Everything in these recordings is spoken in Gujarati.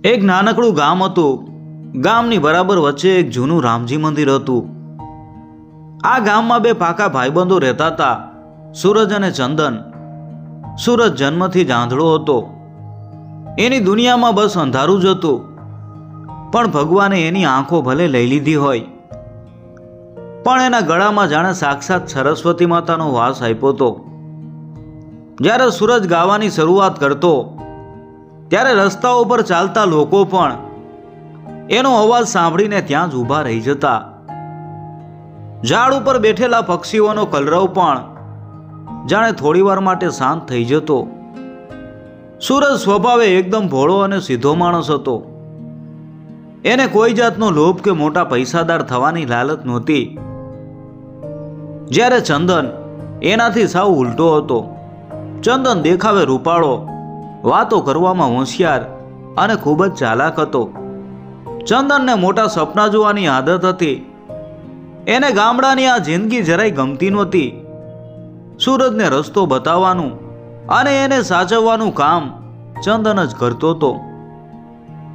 એક નાનકડું ગામ હતું. ગામની બરાબર વચ્ચે એક જૂનું રામજી મંદિર હતું. આ ગામમાં બે પાકા ભાઈબંધો રહેતા હતા, સૂરજ અને ચંદન. સૂરજ જન્મથી જ આંધળો હતો. એની દુનિયામાં બસ અંધારું જ હતું. પણ ભગવાને એની આંખો ભલે લઈ લીધી હોય, પણ એના ગળામાં જાણે સાક્ષાત સરસ્વતી માતાનો વાસ આપ્યો હતો. જ્યારે સૂરજ ગાવાની શરૂઆત કરતો, ત્યારે રસ્તાઓ પર ચાલતા લોકો પણ એનો અવાજ સાંભળીને ત્યાં જ ઊભા રહી જતા. ઝાડ ઉપર બેઠેલા પક્ષીઓનો કલરવ પણ જાણે થોડીવાર માટે શાંત થઈ જતો. સૂરજ સ્વભાવે એકદમ ભોળો અને સીધો માણસ હતો. એને કોઈ જાતનો લોભ કે મોટા પૈસાદાર થવાની લાલચ નહોતી. જ્યારે ચંદન એનાથી સાવ ઉલટો હતો. ચંદન દેખાવે રૂપાળો, વાતો કરવામાં હોશિયાર અને ખૂબ જ ચાલાક હતો. ચંદનને મોટા સપના જોવાની આદત હતી. એને ગામડાની આ જિંદગી જરાય ગમતી નહોતી. સૂરજને રસ્તો બતાવવાનું અને એને સાચવવાનું કામ ચંદન જ કરતો હતો.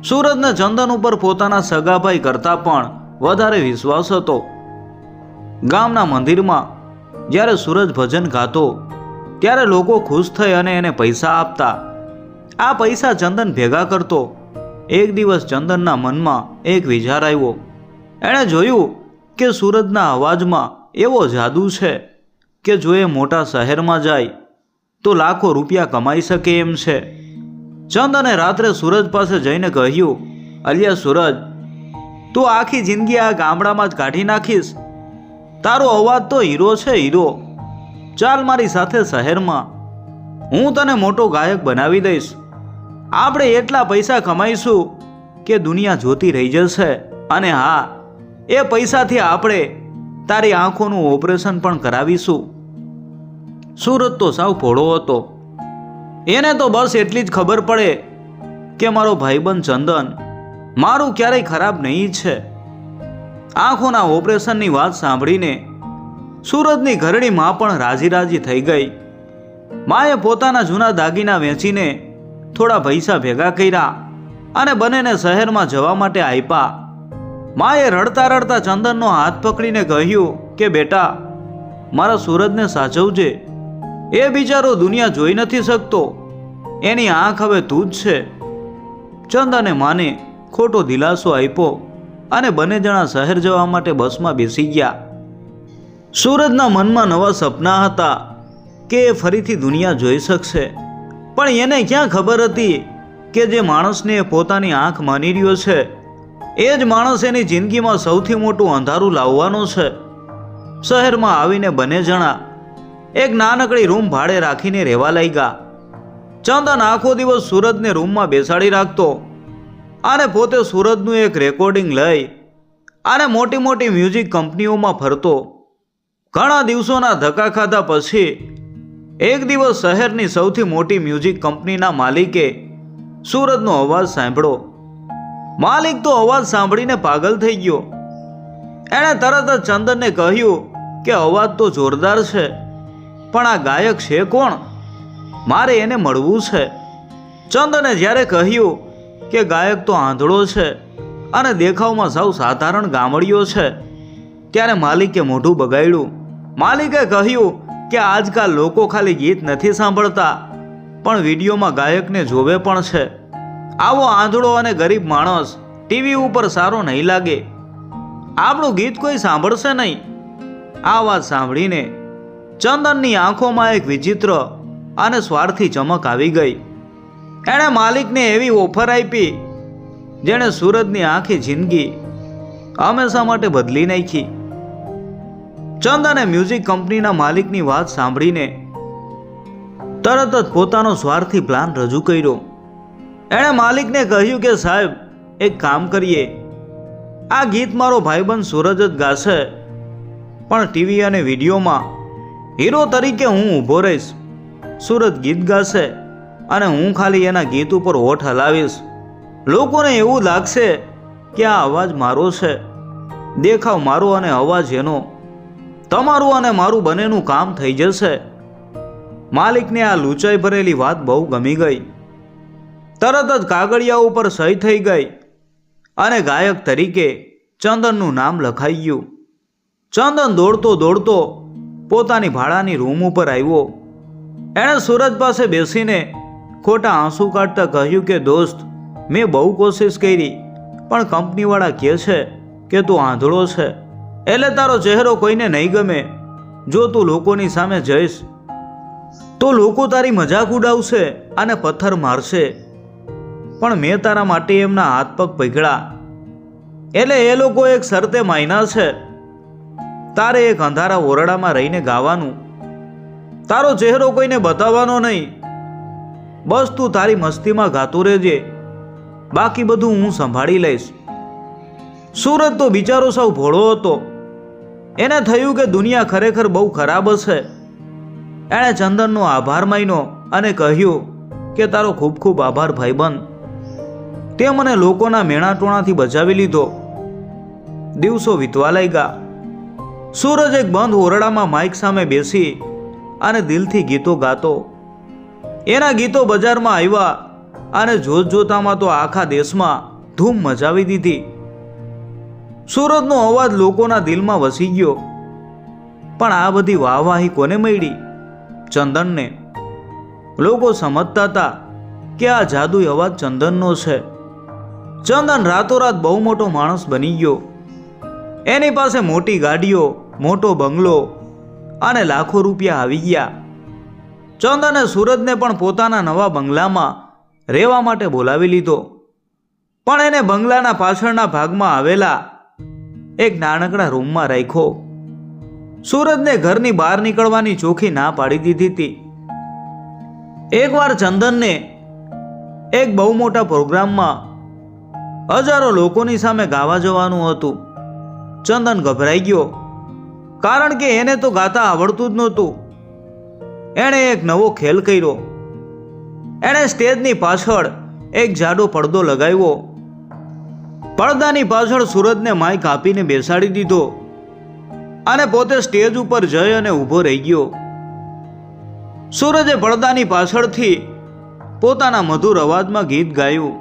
સૂરજને ચંદન ઉપર પોતાના સગાભાઈ કરતાં પણ વધારે વિશ્વાસ હતો. ગામના મંદિરમાં જ્યારે સૂરજ ભજન ગાતો, ત્યારે લોકો ખુશ થઈ અને એને પૈસા આપતા. આ પૈસા ચંદન ભેગા કરતો. એક દિવસ ચંદનના મનમાં એક વિચાર આવ્યો. એણે જોયું કે સૂરજના અવાજમાં એવો જાદુ છે કે જો એ મોટા શહેરમાં જાય તો લાખો રૂપિયા કમાઈ શકે એમ છે. ચંદને રાત્રે સૂરજ પાસે જઈને કહ્યું, અલિયા સૂરજ, તું આખી જિંદગી આ ગામડામાં જ કાઢી નાખીશ. તારો અવાજ તો હીરો છે, હીરો. ચાલ મારી સાથે શહેરમાં, હું તને મોટો ગાયક બનાવી દઈશ. આપણે એટલા પૈસા કમાઈશું કે દુનિયા જોતી રહી જશે. અને હા, એ પૈસાથી આપણે તારી આંખોનું ઓપરેશન પણ કરાવીશું. સૂરજ તો સાવ ભોળો હતો. એને તો બસ એટલી જ ખબર પડે કે મારો ભાઈબંધ ચંદન મારું ક્યારેય ખરાબ નહીં છે. આંખોના ઓપરેશનની વાત સાંભળીને સૂરજની ઘરડી માં પણ રાજી રાજી થઈ ગઈ. માએ પોતાના જૂના દાગીના વેચીને થોડા પૈસા ભેગા કર્યા અને બંનેને શહેરમાં જવા માટે આપ્યા. માએ રડતા રડતા ચંદનનો હાથ પકડીને કહ્યું કે બેટા, મારા સૂરજને સાચવજે. એ બિચારો દુનિયા જોઈ નથી શકતો. એની આંખ હવે તું જ છે. ચંદને માને ખોટો દિલાસો આપ્યો અને બંને જણા શહેર જવા માટે બસમાં બેસી ગયા. સૂરજના મનમાં નવા સપના હતા કે એ ફરીથી દુનિયા જોઈ શકશે. પણ એને ક્યાં ખબર હતી કે જે માણસને એ પોતાની આંખ માની રહ્યો છે, એ જ માણસ એની જિંદગીમાં સૌથી મોટું અંધારું લાવવાનો છે. શહેરમાં આવીને બંને જણા એક નાનકડી રૂમ ભાડે રાખીને રહેવા લાગ્યા. ચંદન આખો દિવસ સૂરજને રૂમમાં બેસાડી રાખતો અને પોતે સૂરજનું એક રેકોર્ડિંગ લઈ અને મોટી મોટી મ્યુઝિક કંપનીઓમાં ફરતો. ઘણા દિવસોના ધક્કા ખાધા પછી એક દિવસ શહેરની સૌથી મોટી મ્યુઝિક કંપનીના માલિકે સૂરજનો અવાજ સાંભળ્યો. માલિક તો અવાજ સાંભળીને પાગલ થઈ ગયો. એણે તરત જ ચંદનને કહ્યું કે અવાજ તો જોરદાર છે, પણ આ ગાયક છે કોણ? મારે એને મળવું છે. ચંદને જ્યારે કહ્યું કે ગાયક તો આંધળો છે અને દેખાવમાં સાવ સાધારણ ગામડીઓ છે, ત્યારે માલિકે મોઢું બગાડ્યું. માલિકે કહ્યું કે આજકાલ લોકો ખાલી ગીત નથી સાંભળતા, પણ વિડીયોમાં ગાયકને જોવે પણ છે. આવો આંધળો અને ગરીબ માણસ ટીવી ઉપર સારો નહીં લાગે. આપણું ગીત કોઈ સાંભળશે નહીં. આ વાત સાંભળીને ચંદનની આંખોમાં એક વિચિત્ર અને સ્વાર્થી ચમક આવી ગઈ. એણે માલિકને એવી ઓફર આપી જેણે સૂરજની આખી જિંદગી હંમેશા માટે બદલી નાખી. ચંદને મ્યુઝિક કંપનીના માલિકની વાત સાંભળીને તરત જ પોતાનો સ્વાર્થી પ્લાન રજૂ કર્યો. એણે માલિકને કહ્યું કે સાહેબ, એક કામ કરીએ. આ ગીત મારો ભાઈબંધ સૂરજ જ ગાશે, પણ ટીવી અને વિડીયોમાં હીરો તરીકે હું ઊભો રહીશ. સૂરજ ગીત ગાશે અને હું ખાલી એના ગીત ઉપર હોઠ હલાવીશ. લોકોને એવું લાગશે કે આ અવાજ મારો છે, દેખાવ મારો અને અવાજ એનો. તમારું અને મારું બંનેનું કામ થઈ જશે. માલિકને આ લૂંચાઈ ભરેલી વાત બહુ ગમી ગઈ. તરત જ કાગળિયા ઉપર સહી થઈ ગઈ અને ગાયક તરીકે ચંદનનું નામ લખાઈ ગયું. ચંદન દોડતો દોડતો પોતાની ભાડાની રૂમ ઉપર આવ્યો. એણે સૂરજ પાસે બેસીને ખોટા આંસુ કાઢતા કહ્યું કે દોસ્ત, મેં બહુ કોશિશ કરી, પણ કંપનીવાળા કહે છે કે તું આંધળો છે, એટલે તારો ચહેરો કોઈને નહીં ગમે. જો તું લોકોની સામે જઈશ તો લોકો તારી મજાક ઉડાવશે અને પથ્થર મારશે. પણ મેં તારા માટે એમના હાથ પગ પકડ્યા, એટલે એ લોકો એક શરતે માયના છે. તારે એક અંધારા ઓરડામાં રહીને ગાવાનું, તારો ચહેરો કોઈને બતાવવાનો નહીં. બસ તું તારી મસ્તીમાં ગાતું રહેજે, બાકી બધું હું સંભાળી લઈશ. સૂરજ તો બિચારો સાવ ભોળો હતો. એને થયું કે દુનિયા ખરેખર બહુ ખરાબ હશે. એણે ચંદનનો આભાર માન્યો અને કહ્યું કે તારો ખૂબ ખૂબ આભાર ભાઈબંધ, તે મને લોકોના મેણાટોણાથી બચાવી લીધો. દિવસો વીતવા લાગ્યા. સૂરજ એક બંધ ઓરડામાં માઇક સામે બેસી અને દિલથી ગીતો ગાતો. એના ગીતો બજારમાં આવ્યા અને જોતજોતામાં તો આખા દેશમાં ધૂમ મચાવી દીધી. સૂરજનો અવાજ લોકોના દિલમાં વસી ગયો. પણ આ બધી વાહવાહી કોને મળી? ચંદનને. લોકો સમજતા હતા કે આ જાદુઈ અવાજ ચંદનનો છે. ચંદન રાતોરાત બહુ મોટો માણસ બની ગયો. એની પાસે મોટી ગાડીઓ, મોટો બંગલો અને લાખો રૂપિયા આવી ગયા. ચંદને સૂરજને પણ પોતાના નવા બંગલામાં રહેવા માટે બોલાવી લીધો. પણ એને બંગલાના પાછળના ભાગમાં આવેલા એક નાનકડા રૂમમાં રાખ્યો. સૂરજને ઘરની બહાર નીકળવાની ચોખ્ખી ના પાડી દીધી હતી. એકવાર ચંદનને એક બહુ મોટા પ્રોગ્રામમાં હજારો લોકોની સામે ગાવા જવાનું હતું. ચંદન ગભરાઈ ગયો, કારણ કે એને તો ગાતા આવડતું જ નહોતું. એણે એક નવો ખેલ કર્યો. એણે સ્ટેજની પાછળ એક જાડો પડદો લગાવ્યો. પડદાની પાછળ સૂરજને માઇક આપીને બેસાડી દીધો અને પોતે સ્ટેજ ઉપર જઈ અને ઊભો રહી ગયો. સૂરજે પડદાની પાછળથી પોતાના મધુર અવાજમાં ગીત ગાયું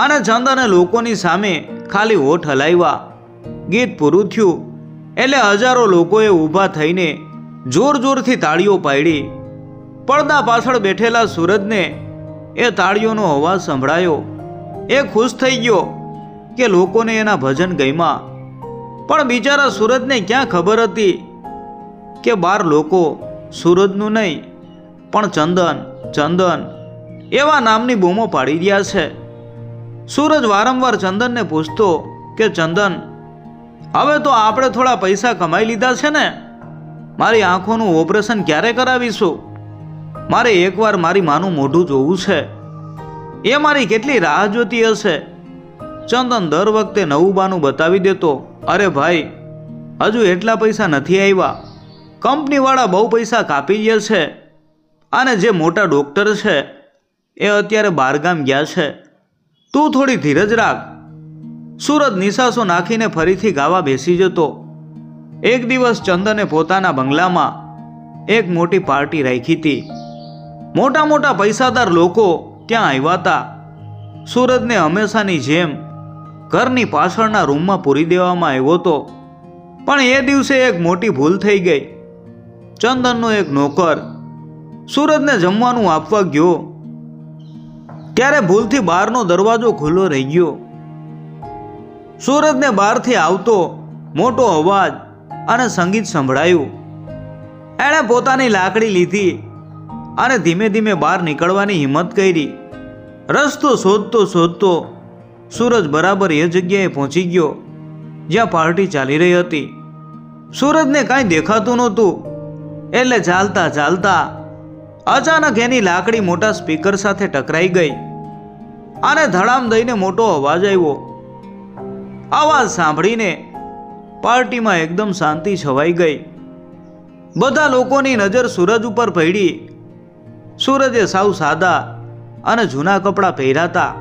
અને ચંદને લોકોની સામે ખાલી હોઠ હલાવ્યા. ગીત પૂરું થયું એટલે હજારો લોકોએ ઊભા થઈને જોર જોરથી તાળીઓ પાડી. પડદા પાછળ બેઠેલા સૂરજને એ તાળીઓનો અવાજ સંભળાયો. એ ખુશ થઈ ગયો કે લોકોને એના ભજન ગમ્યા. પણ બિચારા સૂરજને ક્યાં ખબર હતી કે બાર લોકો સૂરજનું નહીં પણ ચંદન ચંદન એવા નામની બૂમો પાડી રહ્યા છે. સૂરજ વારંવાર ચંદનને પૂછતો કે ચંદન, હવે તો આપણે થોડા પૈસા કમાઈ લીધા છે ને, મારી આંખોનું ઓપરેશન ક્યારે કરાવીશું? મારે એકવાર મારી માનું મોઢું જોવું છે. એ મારી કેટલી રાહ જોતી હશે. ચંદન દર વખતે નવું બાનું બતાવી દેતો, અરે ભાઈ, હજુ એટલા પૈસા નથી આવ્યા, કંપનીવાળા બહુ પૈસા કાપી ગયા છે અને જે મોટા ડૉક્ટર છે એ અત્યારે બહારગામ ગયા છે, તું થોડી ધીરજ રાખ. સૂરજ નિશાસો નાખીને ફરીથી ગાવા બેસી જતો. એક દિવસ ચંદને પોતાના બંગલામાં એક મોટી પાર્ટી રાખી હતી. મોટા મોટા પૈસાદાર લોકો ત્યાં આવ્યા હતા. સૂરજને હંમેશાની જેમ ઘરની પાછળના રૂમમાં પૂરી દેવામાં આવ્યો હતો. પણ એ દિવસે એક મોટી ભૂલ થઈ ગઈ. ચંદનનો એક નોકર સૂરજને જમવાનું આપવા ગયો ત્યારે ભૂલથી બહારનો દરવાજો ખુલ્લો રહી ગયો. સૂરજને બહારથી આવતો મોટો અવાજ અને સંગીત સંભળાયું. એણે પોતાની લાકડી લીધી અને ધીમે ધીમે બહાર નીકળવાની હિંમત કરી. રસ્તો શોધતો શોધતો સૂરજ બરાબર એ જગ્યાએ પહોંચી ગયો જ્યાં પાર્ટી ચાલી રહી હતી. સૂરજને કાંઈ દેખાતું નહોતું એટલે ચાલતા ચાલતા અચાનક એની લાકડી મોટા સ્પીકર સાથે ટકરાઈ ગઈ અને ધડામ દઈને મોટો અવાજ આવ્યો. અવાજ સાંભળીને પાર્ટીમાં એકદમ શાંતિ છવાઈ ગઈ. બધા લોકોની નજર સૂરજ ઉપર પડી. સૂરજે સાવ સાદા અને જૂના કપડાં પહેર્યા હતા.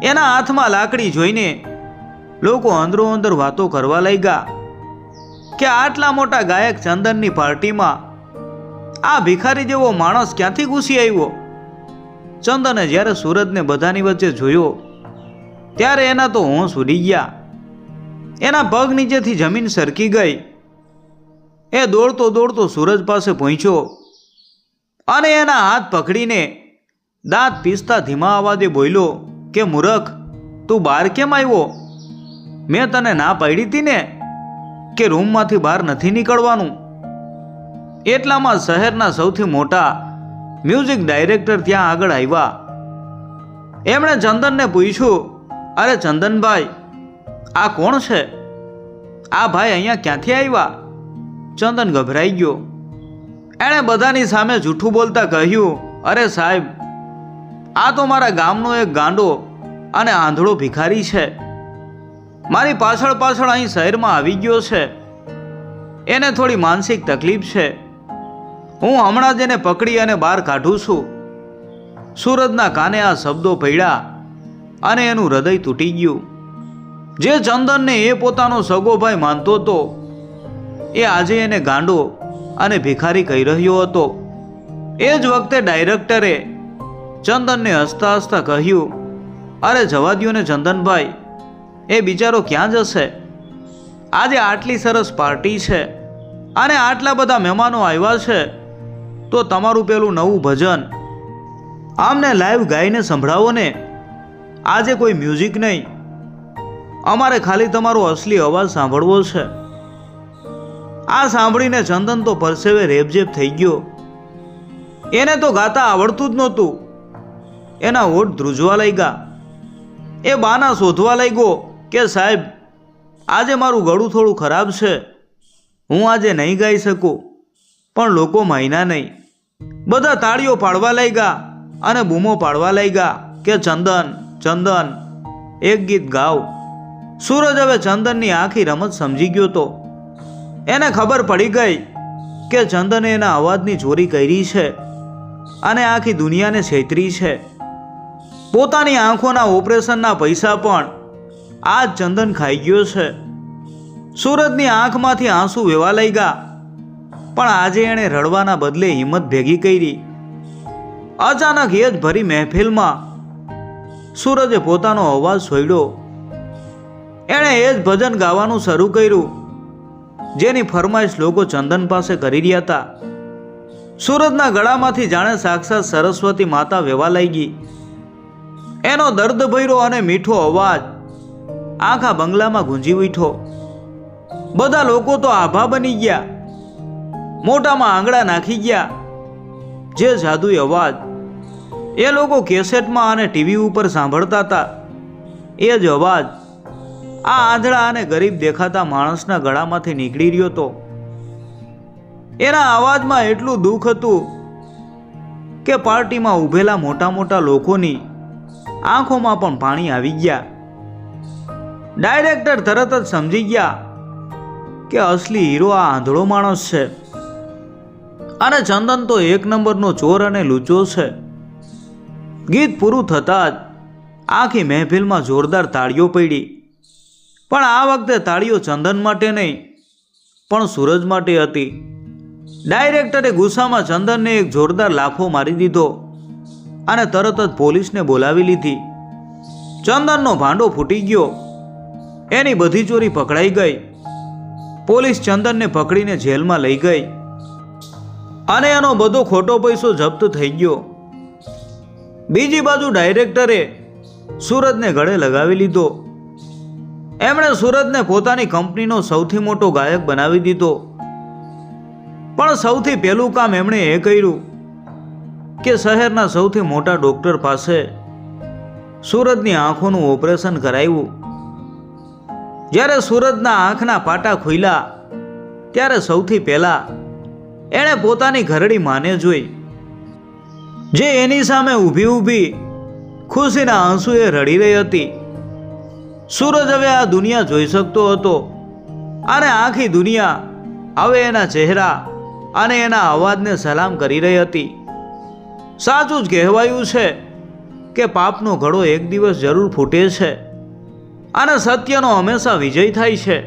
એના હાથમાં લાકડી જોઈને લોકો અંદરો અંદર વાતો કરવા લાગ્યા કે આટલા મોટા ગાયક ચંદનની પાર્ટીમાં આ ભિખારી જેવો માણસ ક્યાંથી ઘૂસી આવ્યો. ચંદને જ્યારે સૂરજને બધાની વચ્ચે જોયો ત્યારે એના તો હોંશ ઉડી ગયા. એના પગ નીચેથી જમીન સરકી ગઈ. એ દોડતો દોડતો સૂરજ પાસે પહોંચ્યો અને એના હાથ પકડીને દાંત પીસતા ધીમા અવાજે બોલ્યો કે મૂર્ખ, તું બહાર કેમ આવ્યો? મેં તને ના પાડી હતી ને કે રૂમમાંથી બહાર નથી નીકળવાનું. એટલામાં શહેરના સૌથી મોટા મ્યુઝિક ડાયરેક્ટર ત્યાં આગળ આવ્યા. એમણે ચંદનને પૂછ્યું, અરે ચંદનભાઈ, આ કોણ છે? આ ભાઈ અહીંયા ક્યાંથી આવ્યા? ચંદન ગભરાઈ ગયો. એણે બધાની સામે જૂઠું બોલતા કહ્યું, અરે સાહેબ, આ તો મારા ગામનો એક ગાંડો અને આંધળો ભિખારી છે. મારી પાછળ પાછળ અહીં શહેરમાં આવી ગયો છે. એને થોડી માનસિક તકલીફ છે. હું હમણાં જ એને પકડી અને બહાર કાઢું છું. સૂરજના કાને આ શબ્દો પડ્યા અને એનું હૃદય તૂટી ગયું. જે ચંદનને એ પોતાનો સગો ભાઈ માનતો હતો એ આજે એને ગાંડો અને ભિખારી કહી રહ્યો હતો. એ જ વખતે ડાયરેક્ટરે ચંદનને હસતા હસતા કહ્યું, અરે જવા દ્યો ને ચંદનભાઈ, એ બિચારો ક્યાં જશે? આજે આટલી સરસ પાર્ટી છે અને આટલા બધા મહેમાનો આવ્યા છે, તો તમારું પેલું નવું ભજન આમને લાઈવ ગાઈને સંભળાવો ને. આજે કોઈ મ્યુઝિક નહીં, અમારે ખાલી તમારો અસલી અવાજ સાંભળવો છે. આ સાંભળીને ચંદન તો પરસેવે રેબઝેબ થઈ ગયો. એને તો ગાતા આવડતું જ નહોતું. એના હોઠ ધ્રુજવા લાગ્યા. એ બાના શોધવા લાગ્યો કે સાહેબ, આજે મારું ગળું થોડું ખરાબ છે, હું આજે નહીં ગાઈ શકું. પણ લોકો માન્યા નહીં. બધા તાળીઓ પાડવા લાગ્યા અને બૂમો પાડવા લાગ્યા કે ચંદન, ચંદન, એક ગીત ગાવ. સૂરજ હવે ચંદનની આખી રમત સમજી ગયો તો. એને ખબર પડી ગઈ કે ચંદને એના અવાજની ચોરી કરી છે અને આખી દુનિયાને છેતરી છે. પોતાની આંખોના ઓપરેશનના પૈસા પણ આ જ ચંદન ખાઈ ગયો છે. સૂરજની આંખમાંથી આંસુ વહેવા લાગ્યા, પણ આજે એણે રડવાના બદલે હિંમત ભેગી કરી. અચાનક એ જ ભરી મહેફિલમાં સૂરજે પોતાનો અવાજ છોડ્યો. એણે એ જ ભજન ગાવાનું શરૂ કર્યું જેની ફરમાઈશ લોકો ચંદન પાસે કરી રહ્યા હતા. સૂરજના ગળામાંથી જાણે સાક્ષાત સરસ્વતી માતા વહેવા લાગી. એનો દર્દભર્યો અને મીઠો અવાજ આખા બંગલામાં ગુંજી ઉઠ્યો. બધા લોકો તો આભા બની ગયા, મોઢામાં આંગળા નાખી ગયા. જે જાદુઈ અવાજ એ લોકો કેસેટમાં અને ટીવી ઉપર સાંભળતા હતા, એ જ અવાજ આ આંધળા અને ગરીબ દેખાતા માણસના ગળામાંથી નીકળી રહ્યો હતો. એના અવાજમાં એટલું દુઃખ હતું કે પાર્ટીમાં ઊભેલા મોટા મોટા લોકોની આંખોમાં પણ પાણી આવી ગયા. ડાયરેક્ટર તરત જ સમજી ગયા કે અસલી હીરો આ આંધળો માણસ છે અને ચંદન તો એક નંબરનો ચોર અને લૂચો છે. ગીત પૂરું થતાં જ આખી મહેફિલમાં જોરદાર તાળીઓ પડી. પણ આ વખતે તાળીઓ ચંદન માટે નહીં, પણ સૂરજ માટે હતી. ડાયરેક્ટરે ગુસ્સામાં ચંદનને એક જોરદાર લાફો મારી દીધો અને તરત જ પોલીસને બોલાવી લીધી. ચંદનનો ભાંડો ફૂટી ગયો. એની બધી ચોરી પકડાઈ ગઈ. પોલીસ ચંદનને પકડીને જેલમાં લઈ ગઈ અને એનો બધો ખોટો પૈસો જપ્ત થઈ ગયો. બીજી બાજુ ડાયરેક્ટરે સૂરજને ગળે લગાવી લીધો. એમણે સૂરજને પોતાની કંપનીનો સૌથી મોટો ગાયક બનાવી દીધો. પણ સૌથી પહેલું કામ એમણે એ કર્યું કે શહેરના સૌથી મોટા ડોક્ટર પાસે સૂરજની આંખોનું ઓપરેશન કરાવ્યું. જ્યારે સૂરજના આંખના પાટા ખુલ્યા ત્યારે સૌથી પહેલા એણે પોતાની ઘરડી માને જોઈ, જે એની સામે ઊભી ઊભી ખુશીના આંસુએ રડી રહી હતી. સૂરજ હવે આ દુનિયા જોઈ શકતો હતો અને આખી દુનિયા હવે એના ચહેરા અને એના અવાજને સલામ કરી રહી હતી. સાચું જ કહેવાયું છે કે પાપનો ઘડો એક દિવસ જરૂર ફૂટે છે અને સત્યનો હંમેશા વિજય થાય છે.